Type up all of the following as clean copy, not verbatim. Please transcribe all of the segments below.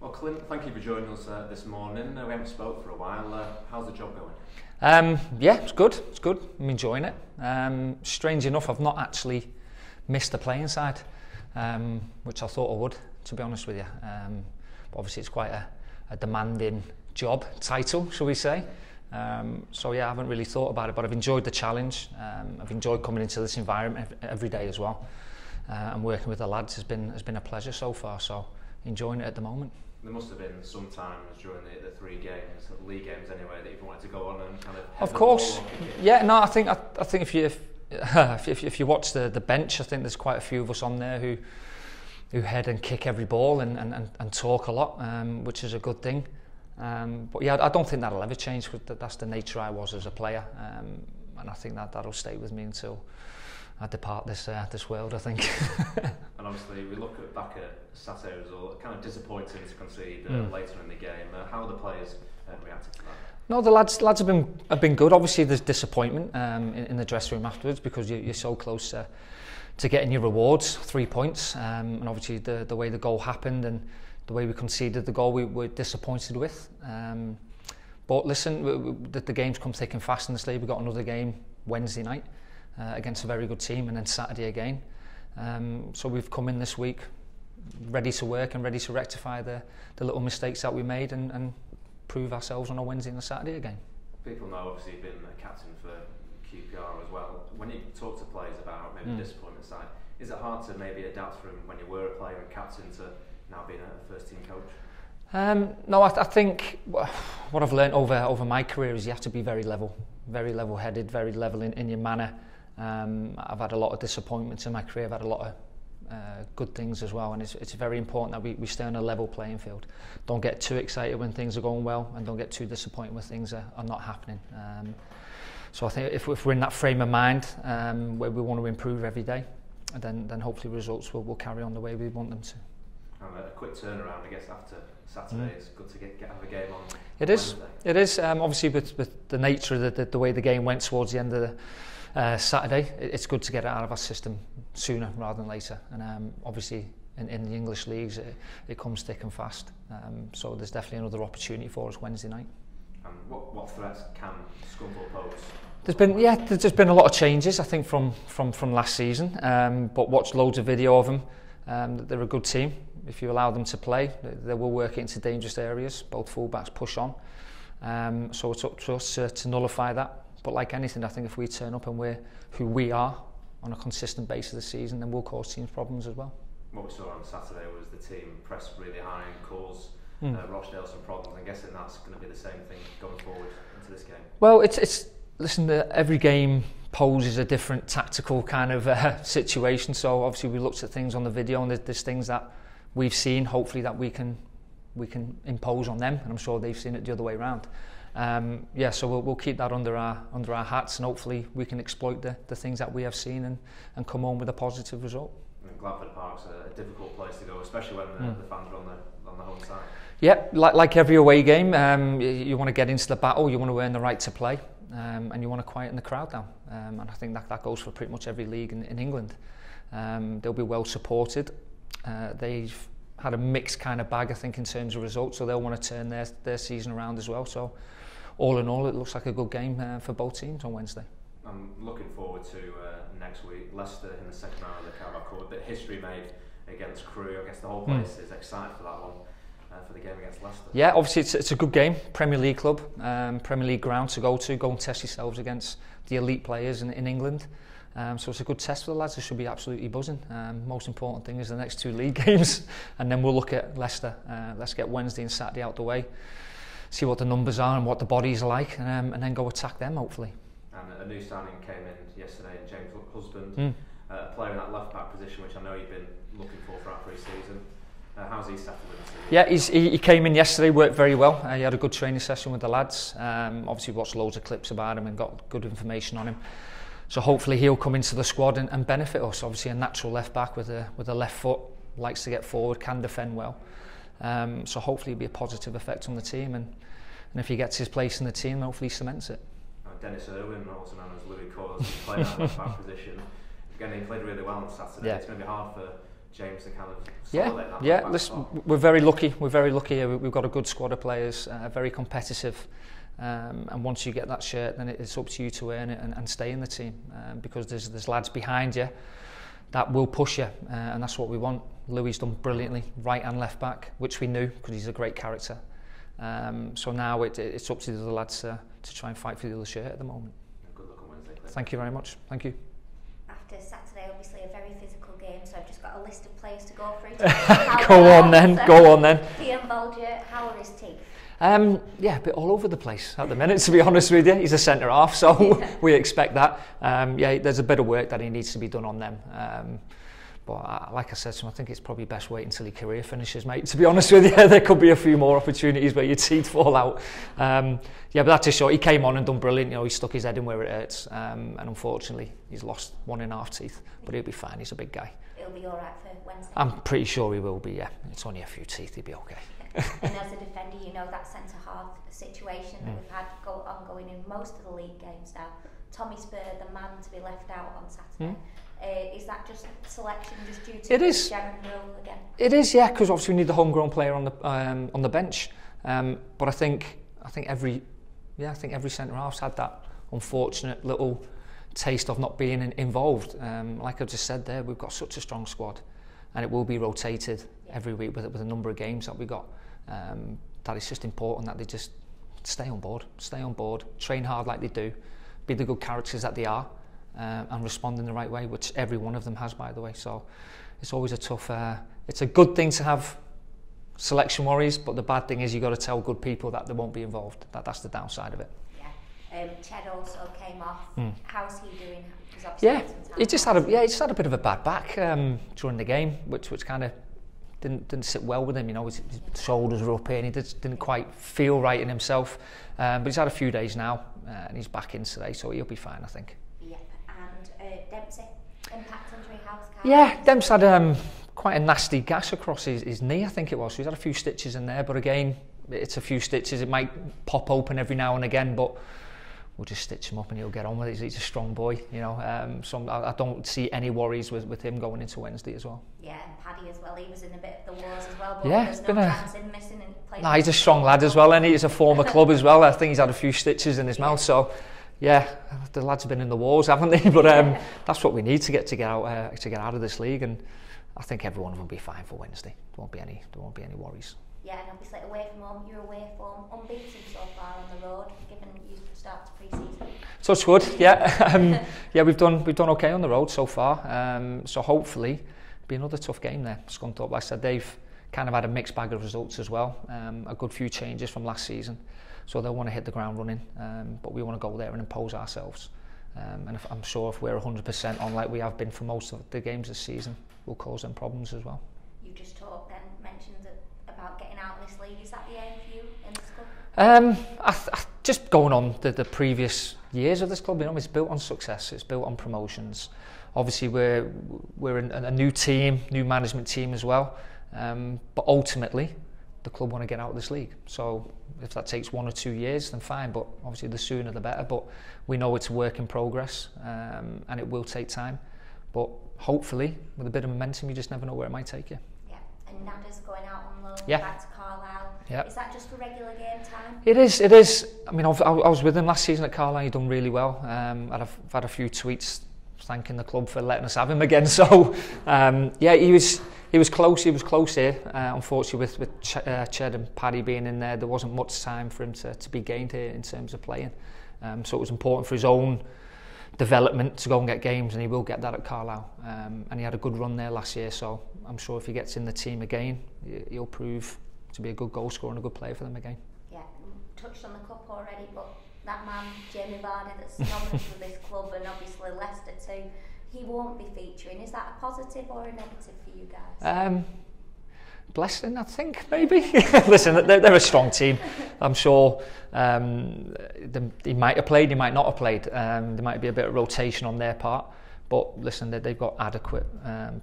Well, Clint, thank you for joining us this morning. We haven't spoke for a while. How's the job going? Yeah, it's good. It's good. I'm enjoying it. Strange enough, I've not actually missed the playing side, which I thought I would, to be honest with you. But obviously, it's quite a demanding job title, shall we say. So yeah, I haven't really thought about it, but I've enjoyed the challenge. I've enjoyed coming into this environment every day as well. And working with the lads has been a pleasure so far. So enjoying it at the moment. There must have been some times during the three games, league games anyway, that you've wanted to go on and kind of. Of course, yeah. No, I think if you watch the bench, I think there's quite a few of us on there who head and kick every ball and talk a lot, which is a good thing. But yeah, I don't think that'll ever change. That's the nature I was as a player, and I think that'll stay with me until I depart this world, I think. And obviously, we look back at Saturday's result, kind of disappointing to concede later in the game. How are the players reacted to that? No, the lads have been good. Obviously, there's disappointment in the dressing room afterwards because you're so close to getting your rewards, 3 points, and obviously the way the goal happened and the way we conceded the goal, we were disappointed with. But listen, the games come thick and fast in this league. We've got another game Wednesday night against a very good team, and then Saturday again. So we've come in this week ready to work and ready to rectify the little mistakes that we made and prove ourselves on a Wednesday and a Saturday again. People know obviously you've been a captain for QPR as well. When you talk to players about maybe the disappointment side, is it hard to maybe adapt from when you were a player and captain to now being a first team coach? No, I think what I've learned over my career is you have to be very level headed, very level in your manner. I've had a lot of disappointments in my career. I've had a lot of good things as well, and it's very important that we stay on a level playing field. Don't get too excited when things are going well, and don't get too disappointed when things are not happening. So I think if we're in that frame of mind where we want to improve every day, then hopefully results will carry on the way we want them to. A quick turnaround, I guess, after Saturday. It's good to have a game on. It is. It is. Obviously, with the nature of the way the game went towards the end of the Saturday, it's good to get it out of our system sooner rather than later. And obviously, in the English leagues, it comes thick and fast. So there's definitely another opportunity for us Wednesday night. And what threats can Scunthorpe pose? There's been a lot of changes, I think, from last season. But watch loads of video of them. They're a good team. If you allow them to play, they will work into dangerous areas. Both fullbacks push on. So it's up to us to nullify that. But like anything, I think if we turn up and we're who we are on a consistent basis this season, then we'll cause teams problems as well. What we saw on Saturday was the team press really high and cause Rochdale some problems. I'm guessing that's going to be the same thing going forward into this game. Well, listen, every game poses a different tactical kind of situation. So obviously we looked at things on the video, and there's things that we've seen, hopefully, that we can impose on them, and I'm sure they've seen it the other way around. So we'll keep that under our hats, and hopefully we can exploit the things that we have seen and come home with a positive result. And Gladford Park's a difficult place to go, especially when the fans are on the home side. Yeah, like every away game, you want to get into the battle, you want to earn the right to play, and you want to quieten the crowd down. And I think that goes for pretty much every league in England. They'll be well supported. They've had a mixed kind of bag, I think, in terms of results, so they'll want to turn their season around as well. So all in all, it looks like a good game for both teams on Wednesday. I'm looking forward to next week, Leicester in the second round of the Carabao Cup. A bit of history made against Crewe. I guess the whole place is excited for that one, for the game against Leicester. Yeah, obviously it's a good game, Premier League club, Premier League ground to go and test yourselves against the elite players in England. So it's a good test for the lads. They should be absolutely buzzing. Most important thing is the next two league games, and then we'll look at Leicester. Let's get Wednesday and Saturday out the way, see what the numbers are and what the bodies are like, and then go attack them, hopefully. And a new signing came in yesterday, James Husband, a player in that left back position, which I know you've been looking for throughout pre-season. How's he settled into? Yeah, he came in yesterday, worked very well. He had a good training session with the lads. Obviously watched loads of clips about him and got good information on him. So hopefully he'll come into the squad and benefit us. Obviously a natural left back with a left foot, likes to get forward, can defend well. So hopefully it'll be a positive effect on the team, and if he gets his place in the team, hopefully he cements it. Dennis Irwin, also known as Louis Cause, played that left back position. Again, he played really well on Saturday. Yeah. It's going to be hard for James to kind of listen, we're very lucky. We're very lucky here. We've got a good squad of players, very competitive. And once you get that shirt, then it's up to you to earn it and stay in the team, because there's lads behind you that will push you, and that's what we want. Louis done brilliantly, right and left back, which we knew because he's a great character. So now it's up to the other lads to try and fight for the other shirt at the moment. Good luck on Wednesday, Clint. Thank you very much. Thank you. After Saturday, obviously a very physical game, so I've just got a list of players to go through. Go on then. Ian Bolger, how are his teeth? Yeah, a bit all over the place at the minute, to be honest with you. He's a centre half, so we expect that. Yeah, there's a bit of work that he needs to be done on them. But like I said to him, I think it's probably best wait until your career finishes, mate. To be honest with you, there could be a few more opportunities where your teeth fall out. Yeah, but that's just short. He came on and done brilliant. You know, he stuck his head in where it hurts, and unfortunately, he's lost 1.5 teeth. But he'll be fine. He's a big guy. He'll be all right for Wednesday. I'm pretty sure he will be. Yeah, it's only a few teeth. He'll be okay. And as a defender, you know that centre half situation that we've had ongoing in most of the league games now. Tommy Spur, the man to be left out on Saturday. Is that just selection, just due to Jaron Hill again? It is, yeah, because obviously we need the homegrown player on the bench. But I think every centre half's had that unfortunate little taste of not being involved. Like I just said there, we've got such a strong squad, and it will be rotated every week with a number of games that we got. That it's just important that they just stay on board, train hard like they do, be the good characters that they are, and respond in the right way, which every one of them has, by the way. So it's always a tough. It's a good thing to have selection worries, but the bad thing is you got to tell good people that they won't be involved. That's the downside of it. Yeah. Ched also came off. How's he doing? Yeah, he just had a bit of a bad back during the game, which kind of didn't sit well with him. You know, his shoulders were up here, and he didn't quite feel right in himself. But he's had a few days now, and he's back in today, so he'll be fine, I think. Yep. And Dempsey, impact injury, how's Carl? Yeah, Dempsey had quite a nasty gash across his knee, I think it was. So he's had a few stitches in there, but again, it's a few stitches. It might pop open every now and again, but we'll just stitch him up and he'll get on with it. He's a strong boy, you know. So I don't see any worries with him going into Wednesday as well. Yeah, and Paddy as well. He was in a bit of the wars as well, but yeah, there's no chance in missing and playing. Nah, he's a strong lad as well, and he's a former club as well. I think he's had a few stitches in his mouth, so yeah, the lads have been in the wars, haven't they? But that's what we need to get out of this league, and I think everyone will be fine for Wednesday. There won't be any worries. Yeah, and obviously away from home, you're away from unbeaten so far on the road, given you start to pre-season. So it's good, yeah. Yeah, we've done okay on the road so far. So hopefully, it'll be another tough game there. Scunthorpe, like I said, they've kind of had a mixed bag of results as well. A good few changes from last season, so they'll want to hit the ground running. But we want to go there and impose ourselves. And I'm sure if we're 100% on like we have been for most of the games this season, we'll cause them problems as well. You just mentioned about getting out of this league. Is that the aim for you in this club? Just going on the previous years of this club, you know, it's built on success, it's built on promotions. Obviously, we're a new team, new management team as well. But ultimately, the club want to get out of this league. So if that takes 1 or 2 years, then fine. But obviously, the sooner the better. But we know it's a work in progress, and it will take time. But hopefully, with a bit of momentum, you just never know where it might take you. And Nada's going out on loan back to Carlisle. Yeah. Is that just for regular game time? It is. I mean, I was with him last season at Carlisle. He'd done really well. I've had a few tweets thanking the club for letting us have him again. So, yeah, he was close. He was close here. Unfortunately, with Ched and Paddy being in there wasn't much time for him to be gained here in terms of playing. So it was important for his own development to go and get games, and he will get that at Carlisle. And he had a good run there last year, so I'm sure if he gets in the team again, he'll prove to be a good goal scorer and a good player for them again. Yeah, touched on the cup already, but that man, Jamie Vardy, that's synonymous with this club and obviously Leicester too, he won't be featuring. Is that a positive or a negative for you guys? Blessing, I think, maybe. Listen, they're a strong team. I'm sure he might have played, he might not have played. There might be a bit of rotation on their part. But listen, they've got adequate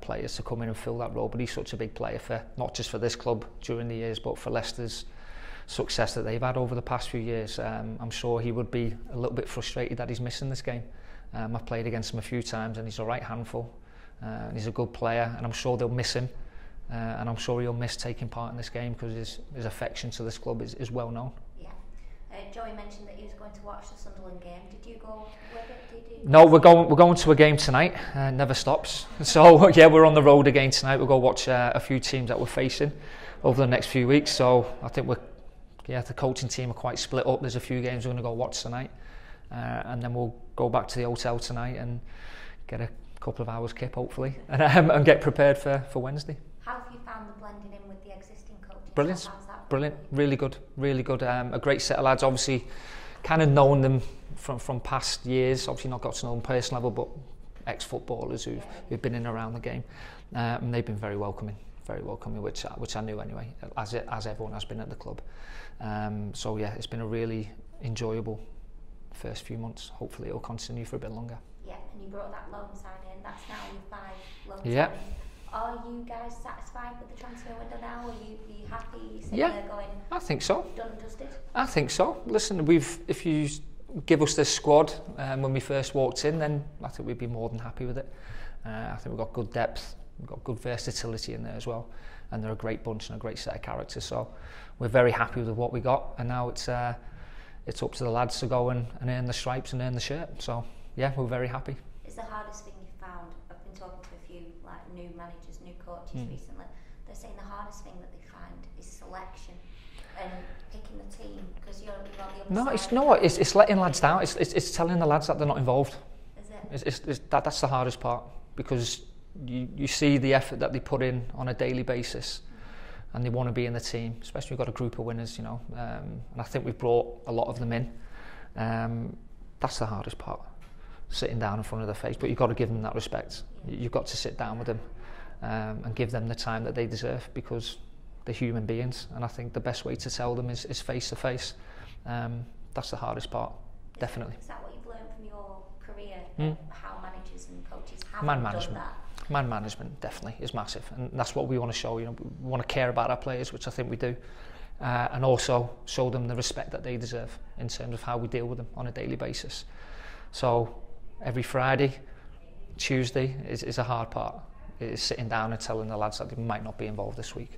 players to come in and fill that role. But he's such a big player for not just for this club during the years, but for Leicester's success that they've had over the past few years. I'm sure he would be a little bit frustrated that he's missing this game. I've played against him a few times and he's a right handful. He's a good player, and I'm sure they'll miss him, and I'm sure he'll miss taking part in this game because his affection to this club is well known. Yeah. Joey mentioned that he was going to watch the Sunderland game. Did you go with it? No, we're going to a game tonight. Never stops. So yeah, we're on the road again tonight. We'll go watch a few teams that we're facing over the next few weeks. So I think the coaching team are quite split up. There's a few games we're going to go watch tonight, and then we'll go back to the hotel tonight and get a couple of hours kip hopefully, and get prepared for Wednesday. How have you found the blending in with the existing coaching? Brilliant, really good. A great set of lads. Obviously, kind of known them from past years. Obviously, not got to know them personal level, but ex-footballers who've been in and around the game, and they've been very welcoming, which I knew anyway, as everyone has been at the club. So yeah, it's been a really enjoyable first few months. Hopefully, it'll continue for a bit longer. Yeah, and you brought that loan signing in. That's now your 5 loan yeah. signings. Are you guys satisfied with the transfer window now? Are you happy? Are you sitting there going, I think so. Done and dusted? I think so. Listen, if you give us this squad when we first walked in, then I think we'd be more than happy with it. I think we've got good depth, we've got good versatility in there as well, and they're a great bunch and a great set of characters. So we're very happy with what we got, and now it's up to the lads to go and earn the stripes and earn the shirt. So yeah, we're very happy. It's the hardest thing you found. I've been talking to a few new managers, new coaches recently. They're saying the hardest thing that they find is selection and picking the team, because you're on the other side. No, it's letting lads down. It's telling the lads that they're not involved. Is it? That's the hardest part, because you see the effort that they put in on a daily basis, and they want to be in the team, especially we've got a group of winners, and I think we've brought a lot of them in. That's the hardest part, sitting down in front of their face, but you've got to give them that respect. You've got to sit down with them and give them the time that they deserve, because they're human beings, and I think the best way to tell them is face to face. That's the hardest part, definitely. Is that what you've learned from your career, how managers and coaches haven't done that? Man management definitely is massive, and that's what we want to show. We want to care about our players, which I think we do, and also show them the respect that they deserve in terms of how we deal with them on a daily basis. So every Friday, Tuesday is a hard part. It's sitting down and telling the lads that they might not be involved this week.